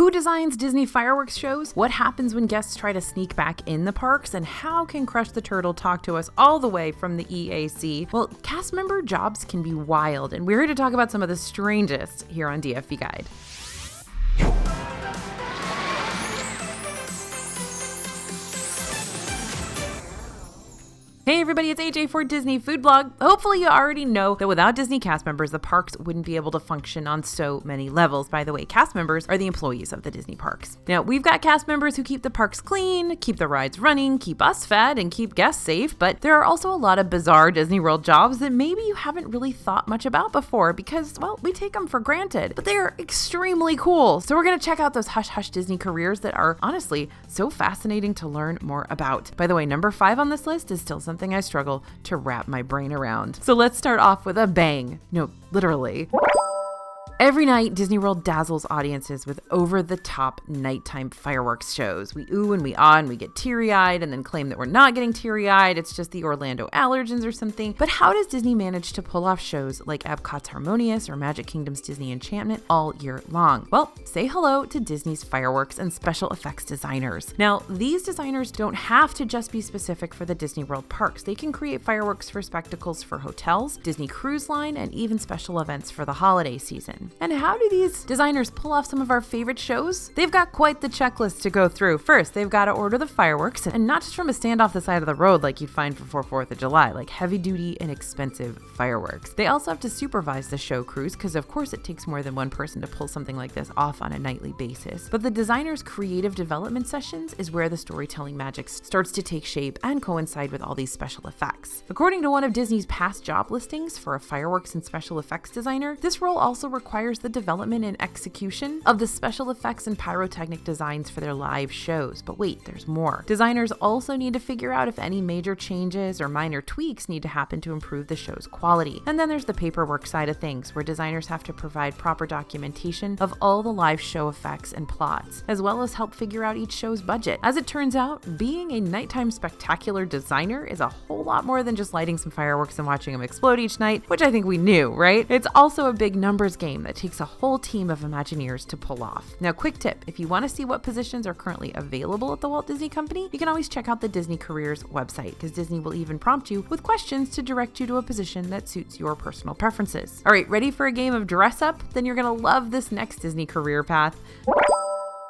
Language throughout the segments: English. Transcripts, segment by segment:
Who designs Disney fireworks shows? What happens when guests try to sneak back in the parks? And how can Crush the Turtle talk to us all the way from the EAC? Well, cast member jobs can be wild, and we're here to talk about some of the strangest here on DFV Guide. Hey everybody, it's AJ for Disney Food Blog. Hopefully you already know that without Disney cast members, the parks wouldn't be able to function on so many levels. By the way, cast members are the employees of the Disney parks. Now, we've got cast members who keep the parks clean, keep the rides running, keep us fed, and keep guests safe, but there are also a lot of bizarre Disney World jobs that maybe you haven't really thought much about before because, well, we take them for granted, but they are extremely cool. So we're going to check out those hush-hush Disney careers that are honestly so fascinating to learn more about. By the way, number 5 on this list is still something I struggle to wrap my brain around. So let's start off with a bang. No, literally. Every night, Disney World dazzles audiences with over-the-top nighttime fireworks shows. We ooh and we ah and we get teary-eyed and then claim that we're not getting teary-eyed. It's just the Orlando allergens or something. But how does Disney manage to pull off shows like Epcot's Harmonious or Magic Kingdom's Disney Enchantment all year long? Well, say hello to Disney's fireworks and special effects designers. Now, these designers don't have to just be specific for the Disney World parks. They can create fireworks for spectacles for hotels, Disney Cruise Line, and even special events for the holiday season. And how do these designers pull off some of our favorite shows? They've got quite the checklist to go through. First, they've got to order the fireworks, and not just from a stand off the side of the road like you'd find for 4th of July, like heavy duty and expensive fireworks. They also have to supervise the show crews because of course it takes more than one person to pull something like this off on a nightly basis. But the designers' creative development sessions is where the storytelling magic starts to take shape and coincide with all these special effects. According to one of Disney's past job listings for a fireworks and special effects designer, this role also requires the development and execution of the special effects and pyrotechnic designs for their live shows. But wait, there's more. Designers also need to figure out if any major changes or minor tweaks need to happen to improve the show's quality. And then there's the paperwork side of things, where designers have to provide proper documentation of all the live show effects and plots, as well as help figure out each show's budget. As it turns out, being a nighttime spectacular designer is a whole lot more than just lighting some fireworks and watching them explode each night, which I think we knew, right? It's also a big numbers game that takes a whole team of Imagineers to pull off. Now, quick tip, if you want to see what positions are currently available at the Walt Disney Company, you can always check out the Disney Careers website, because Disney will even prompt you with questions to direct you to a position that suits your personal preferences. All right, ready for a game of dress up? Then you're going to love this next Disney career path.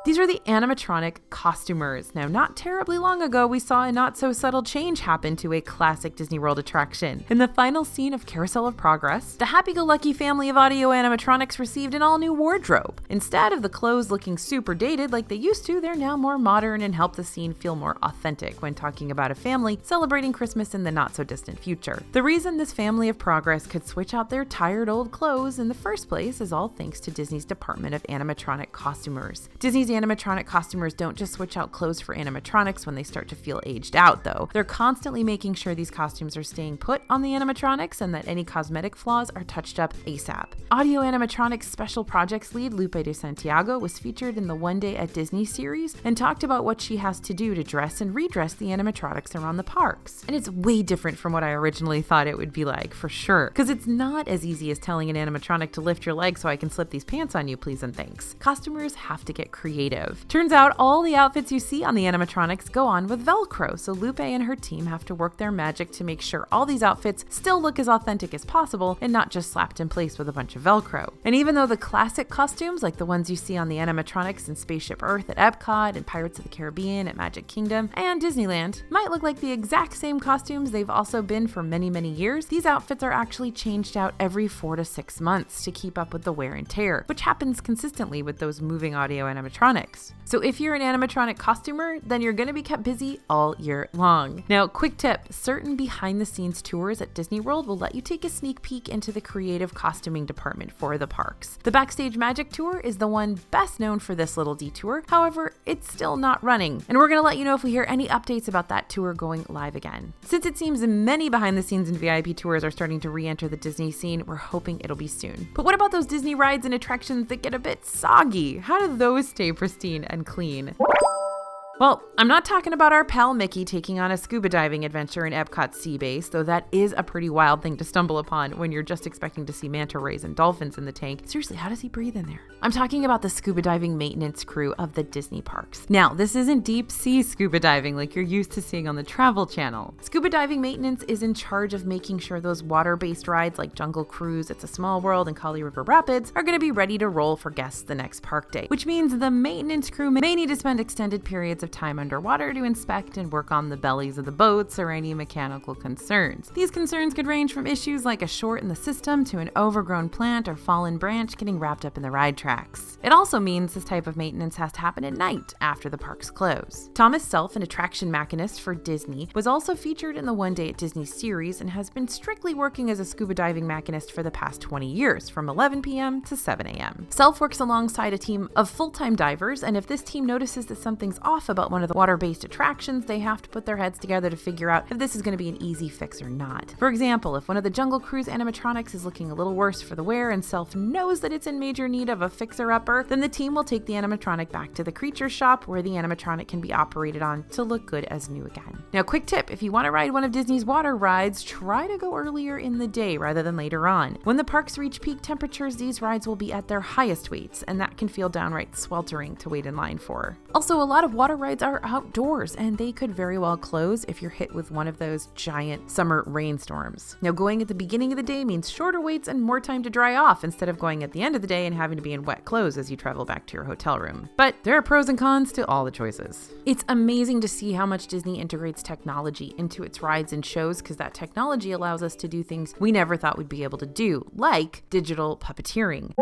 These are the animatronic costumers. Now, not terribly long ago, we saw a not so subtle change happen to a classic Disney World attraction. In the final scene of Carousel of Progress, the happy-go-lucky family of audio animatronics received an all-new wardrobe. Instead of the clothes looking super dated like they used to, they're now more modern and help the scene feel more authentic when talking about a family celebrating Christmas in the not-so-distant future. The reason this family of Progress could switch out their tired old clothes in the first place is all thanks to Disney's Department of Animatronic Costumers. Disney's animatronic costumers don't just switch out clothes for animatronics when they start to feel aged out, though. They're constantly making sure these costumes are staying put on the animatronics and that any cosmetic flaws are touched up ASAP. Audio Animatronics Special Projects lead Lupe de Santiago was featured in the One Day at Disney series and talked about what she has to do to dress and redress the animatronics around the parks. And it's way different from what I originally thought it would be like, for sure. Because it's not as easy as telling an animatronic to lift your leg so I can slip these pants on you, please and thanks. Costumers have to get creative. Turns out all the outfits you see on the animatronics go on with Velcro, so Lupe and her team have to work their magic to make sure all these outfits still look as authentic as possible and not just slapped in place with a bunch of Velcro. And even though the classic costumes, like the ones you see on the animatronics in Spaceship Earth at Epcot and Pirates of the Caribbean at Magic Kingdom and Disneyland, might look like the exact same costumes they've also been for many, many years, these outfits are actually changed out every 4 to 6 months to keep up with the wear and tear, which happens consistently with those moving audio animatronics. So if you're an animatronic costumer, then you're going to be kept busy all year long. Now, quick tip, certain behind-the-scenes tours at Disney World will let you take a sneak peek into the creative costuming department for the parks. The Backstage Magic Tour is the one best known for this little detour. However, it's still not running, and we're going to let you know if we hear any updates about that tour going live again. Since it seems many behind-the-scenes and VIP tours are starting to re-enter the Disney scene, we're hoping it'll be soon. But what about those Disney rides and attractions that get a bit soggy? How do those stay pristine and clean? Well, I'm not talking about our pal Mickey taking on a scuba diving adventure in Epcot's sea base, though that is a pretty wild thing to stumble upon when you're just expecting to see manta rays and dolphins in the tank. Seriously, how does he breathe in there? I'm talking about the scuba diving maintenance crew of the Disney parks. Now, this isn't deep sea scuba diving like you're used to seeing on the Travel Channel. Scuba diving maintenance is in charge of making sure those water-based rides like Jungle Cruise, It's a Small World, and Kali River Rapids are going to be ready to roll for guests the next park day, which means the maintenance crew may need to spend extended periods of time underwater to inspect and work on the bellies of the boats or any mechanical concerns. These concerns could range from issues like a short in the system to an overgrown plant or fallen branch getting wrapped up in the ride tracks. It also means this type of maintenance has to happen at night after the parks close. Thomas Self, an attraction machinist for Disney, was also featured in the One Day at Disney series and has been strictly working as a scuba diving machinist for the past 20 years, from 11 p.m. to 7 a.m. Self works alongside a team of full-time divers, and if this team notices that something's off about one of the water-based attractions, they have to put their heads together to figure out if this is going to be an easy fix or not. For example, if one of the Jungle Cruise animatronics is looking a little worse for the wear and Self knows that it's in major need of a fixer-upper, then the team will take the animatronic back to the creature shop where the animatronic can be operated on to look good as new again. Now, quick tip, if you want to ride one of Disney's water rides, try to go earlier in the day rather than later on. When the parks reach peak temperatures, these rides will be at their highest weights, and that can feel downright sweltering to wait in line for. Also, a lot of water rides are outdoors, and they could very well close if you're hit with one of those giant summer rainstorms. Now, going at the beginning of the day means shorter waits and more time to dry off instead of going at the end of the day and having to be in wet clothes as you travel back to your hotel room. But there are pros and cons to all the choices. It's amazing to see how much Disney integrates technology into its rides and shows, because that technology allows us to do things we never thought we'd be able to do, like digital puppeteering.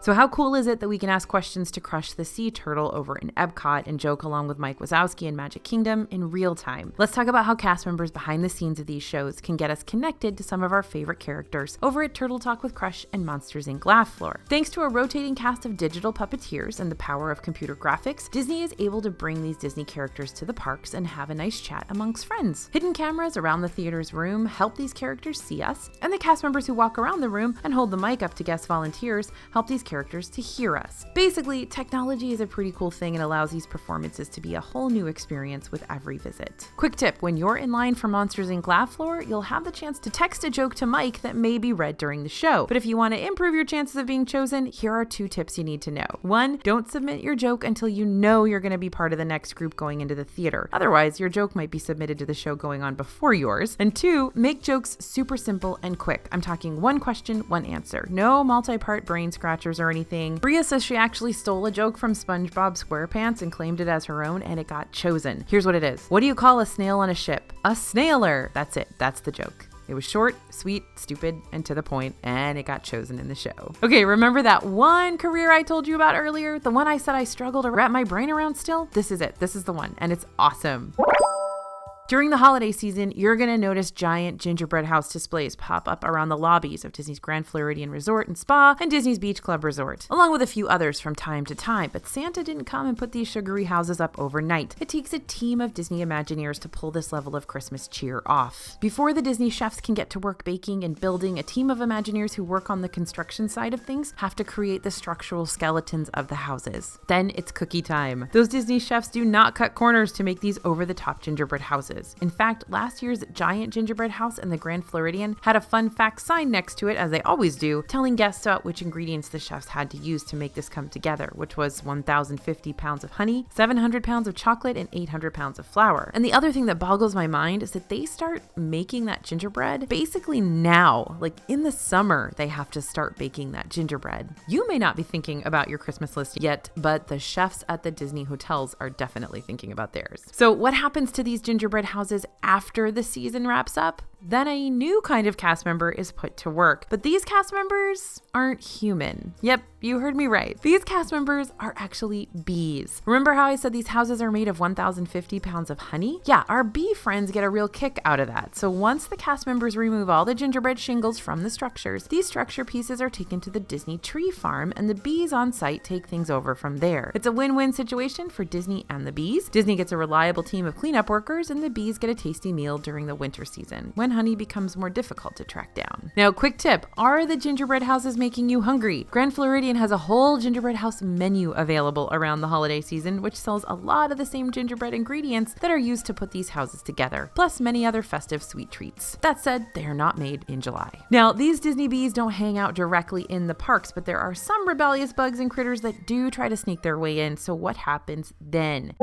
So how cool is it that we can ask questions to Crush the Sea Turtle over in Epcot and joke along with Mike Wazowski in Magic Kingdom in real time? Let's talk about how cast members behind the scenes of these shows can get us connected to some of our favorite characters over at Turtle Talk with Crush and Monsters, Inc. Laugh Floor. Thanks to a rotating cast of digital puppeteers and the power of computer graphics, Disney is able to bring these Disney characters to the parks and have a nice chat amongst friends. Hidden cameras around the theater's room help these characters see us, and the cast members who walk around the room and hold the mic up to guest volunteers help these characters to hear us. Basically, technology is a pretty cool thing and allows these performances to be a whole new experience with every visit. Quick tip, when you're in line for Monsters, Inc. Laugh Floor, you'll have the chance to text a joke to Mike that may be read during the show. But if you want to improve your chances of being chosen, here are 2 tips you need to know. 1, don't submit your joke until you know you're going to be part of the next group going into the theater. Otherwise, your joke might be submitted to the show going on before yours. And 2, make jokes super simple and quick. I'm talking 1 question, 1 answer. No multi-part brain scratchers or anything. Bria says she actually stole a joke from SpongeBob SquarePants and claimed it as her own, and it got chosen. Here's what it is. What do you call a snail on a ship? A snailer. That's it. That's the joke. It was short, sweet, stupid, and to the point, and it got chosen in the show. Okay, remember that one career I told you about earlier? The one I said I struggle to wrap my brain around still? This is it. This is the one, and it's awesome. During the holiday season, you're going to notice giant gingerbread house displays pop up around the lobbies of Disney's Grand Floridian Resort and Spa and Disney's Beach Club Resort, along with a few others from time to time. But Santa didn't come and put these sugary houses up overnight. It takes a team of Disney Imagineers to pull this level of Christmas cheer off. Before the Disney chefs can get to work baking and building, a team of Imagineers who work on the construction side of things have to create the structural skeletons of the houses. Then it's cookie time. Those Disney chefs do not cut corners to make these over-the-top gingerbread houses. In fact, last year's giant gingerbread house in the Grand Floridian had a fun fact sign next to it, as they always do, telling guests about which ingredients the chefs had to use to make this come together, which was 1,050 pounds of honey, 700 pounds of chocolate, and 800 pounds of flour. And the other thing that boggles my mind is that they start making that gingerbread basically now. Like in the summer, they have to start baking that gingerbread. You may not be thinking about your Christmas list yet, but the chefs at the Disney hotels are definitely thinking about theirs. So what happens to these gingerbread houses after the season wraps up? Then a new kind of cast member is put to work. But these cast members aren't human. Yep, you heard me right. These cast members are actually bees. Remember how I said these houses are made of 1,050 pounds of honey? Yeah, our bee friends get a real kick out of that. So once the cast members remove all the gingerbread shingles from the structures, these structure pieces are taken to the Disney tree farm, and the bees on site take things over from there. It's a win-win situation for Disney and the bees. Disney gets a reliable team of cleanup workers, and the bees get a tasty meal during the winter season, when when honey becomes more difficult to track down. Now, quick tip, are the gingerbread houses making you hungry? Grand Floridian has a whole gingerbread house menu available around the holiday season, which sells a lot of the same gingerbread ingredients that are used to put these houses together, plus many other festive sweet treats. That said, they are not made in July. Now, these Disney bees don't hang out directly in the parks, but there are some rebellious bugs and critters that do try to sneak their way in, so what happens then?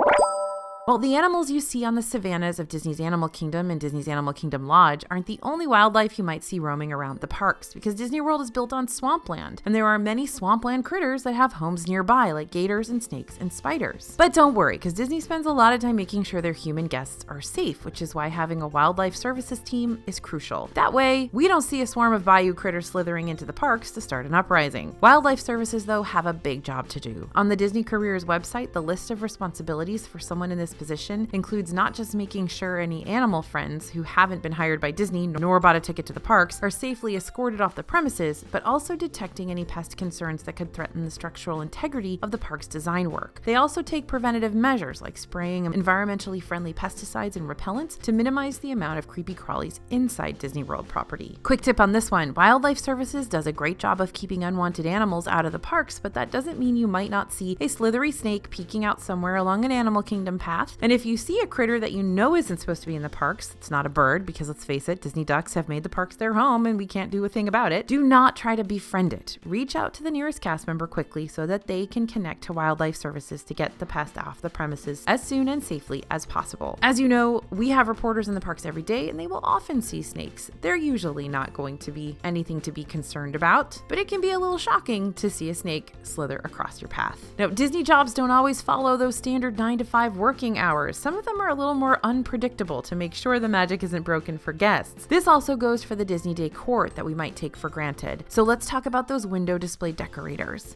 Well, the animals you see on the savannas of Disney's Animal Kingdom and Disney's Animal Kingdom Lodge aren't the only wildlife you might see roaming around the parks, because Disney World is built on swampland, and there are many swampland critters that have homes nearby, like gators and snakes and spiders. But don't worry, because Disney spends a lot of time making sure their human guests are safe, which is why having a wildlife services team is crucial. That way, we don't see a swarm of bayou critters slithering into the parks to start an uprising. Wildlife services, though, have a big job to do. On the Disney Careers website, the list of responsibilities for someone in this position includes not just making sure any animal friends who haven't been hired by Disney nor bought a ticket to the parks are safely escorted off the premises, but also detecting any pest concerns that could threaten the structural integrity of the park's design work. They also take preventative measures like spraying environmentally friendly pesticides and repellents to minimize the amount of creepy crawlies inside Disney World property. Quick tip on this one, Wildlife Services does a great job of keeping unwanted animals out of the parks, but that doesn't mean you might not see a slithery snake peeking out somewhere along an Animal Kingdom path. And if you see a critter that you know isn't supposed to be in the parks, it's not a bird, because let's face it, Disney ducks have made the parks their home and we can't do a thing about it, do not try to befriend it. Reach out to the nearest cast member quickly so that they can connect to Wildlife Services to get the pest off the premises as soon and safely as possible. As you know, we have reporters in the parks every day and they will often see snakes. They're usually not going to be anything to be concerned about, but it can be a little shocking to see a snake slither across your path. Now, Disney jobs don't always follow those standard 9 to 5 working hours. Some of them are a little more unpredictable to make sure the magic isn't broken for guests. This also goes for the Disney decor that we might take for granted. So let's talk about those window display decorators.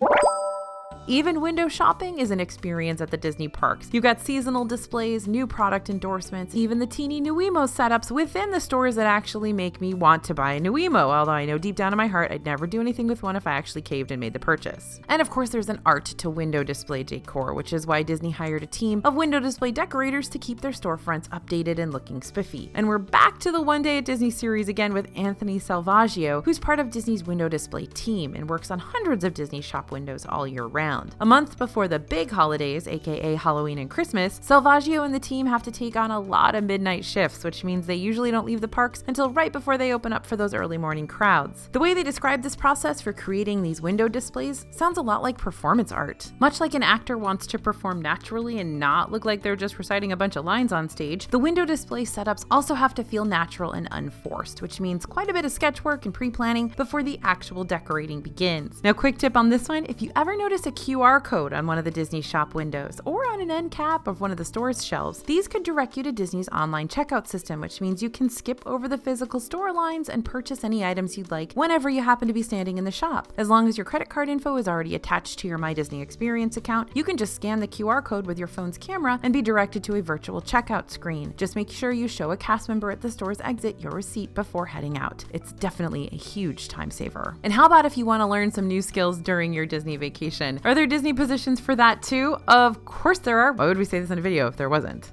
Even window shopping is an experience at the Disney parks. You've got seasonal displays, new product endorsements, even the teeny Nuimo setups within the stores that actually make me want to buy a Nuimo, although I know deep down in my heart I'd never do anything with one if I actually caved and made the purchase. And of course there's an art to window display decor, which is why Disney hired a team of window display decorators to keep their storefronts updated and looking spiffy. And we're back to the One Day at Disney series again with Anthony Salvaggio, who's part of Disney's window display team and works on hundreds of Disney shop windows all year round. A month before the big holidays, aka Halloween and Christmas, Salvaggio and the team have to take on a lot of midnight shifts, which means they usually don't leave the parks until right before they open up for those early morning crowds. The way they describe this process for creating these window displays sounds a lot like performance art. Much like an actor wants to perform naturally and not look like they're just reciting a bunch of lines on stage, the window display setups also have to feel natural and unforced, which means quite a bit of sketch work and pre-planning before the actual decorating begins. Now, quick tip on this one, if you ever notice a QR code on one of the Disney shop windows or on an end cap of one of the store's shelves, these could direct you to Disney's online checkout system, which means you can skip over the physical store lines and purchase any items you'd like whenever you happen to be standing in the shop. As long as your credit card info is already attached to your My Disney Experience account, you can just scan the QR code with your phone's camera and be directed to a virtual checkout screen. Just make sure you show a cast member at the store's exit your receipt before heading out. It's definitely a huge time saver. And how about if you want to learn some new skills during your Disney vacation? Are there Disney positions for that too? Of course there are. Why would we say this in a video if there wasn't?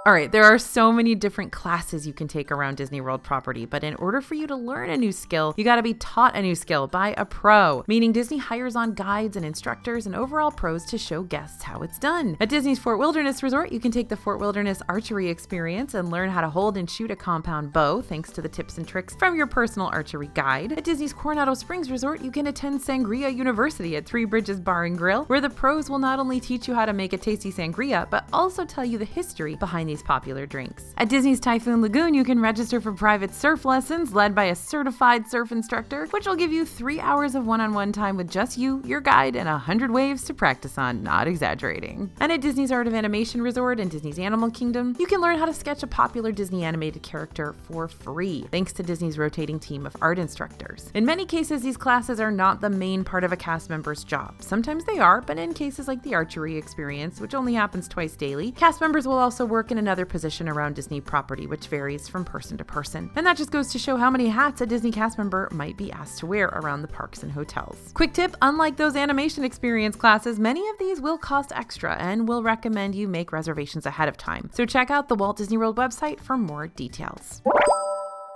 All right, there are so many different classes you can take around Disney World property, but in order for you to learn a new skill, you got to be taught a new skill by a pro, meaning Disney hires on guides and instructors and overall pros to show guests how it's done. At Disney's Fort Wilderness Resort, you can take the Fort Wilderness Archery Experience and learn how to hold and shoot a compound bow thanks to the tips and tricks from your personal archery guide. At Disney's Coronado Springs Resort, you can attend Sangria University at Three Bridges Bar and Grill, where the pros will not only teach you how to make a tasty sangria, but also tell you the history behind these popular drinks. At Disney's Typhoon Lagoon, you can register for private surf lessons led by a certified surf instructor, which will give you 3 hours of one-on-one time with just you, your guide, and 100 waves to practice on, not exaggerating. And at Disney's Art of Animation Resort and Disney's Animal Kingdom, you can learn how to sketch a popular Disney animated character for free, thanks to Disney's rotating team of art instructors. In many cases, these classes are not the main part of a cast member's job. Sometimes they are, but in cases like the archery experience, which only happens twice daily, cast members will also work in another position around Disney property, which varies from person to person. And that just goes to show how many hats a Disney cast member might be asked to wear around the parks and hotels. Quick tip, unlike those animation experience classes, many of these will cost extra and we'll recommend you make reservations ahead of time. So check out the Walt Disney World website for more details.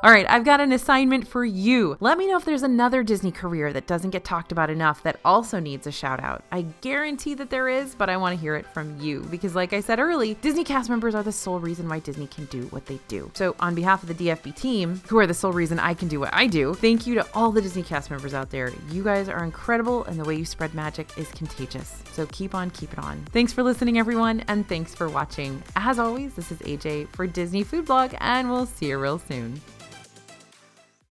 All right, I've got an assignment for you. Let me know if there's another Disney career that doesn't get talked about enough that also needs a shout out. I guarantee that there is, but I want to hear it from you because like I said early, Disney cast members are the sole reason why Disney can do what they do. So on behalf of the DFB team, who are the sole reason I can do what I do, thank you to all the Disney cast members out there. You guys are incredible and the way you spread magic is contagious. So keep on keeping on. Thanks for listening, everyone, and thanks for watching. As always, this is AJ for Disney Food Blog, and we'll see you real soon.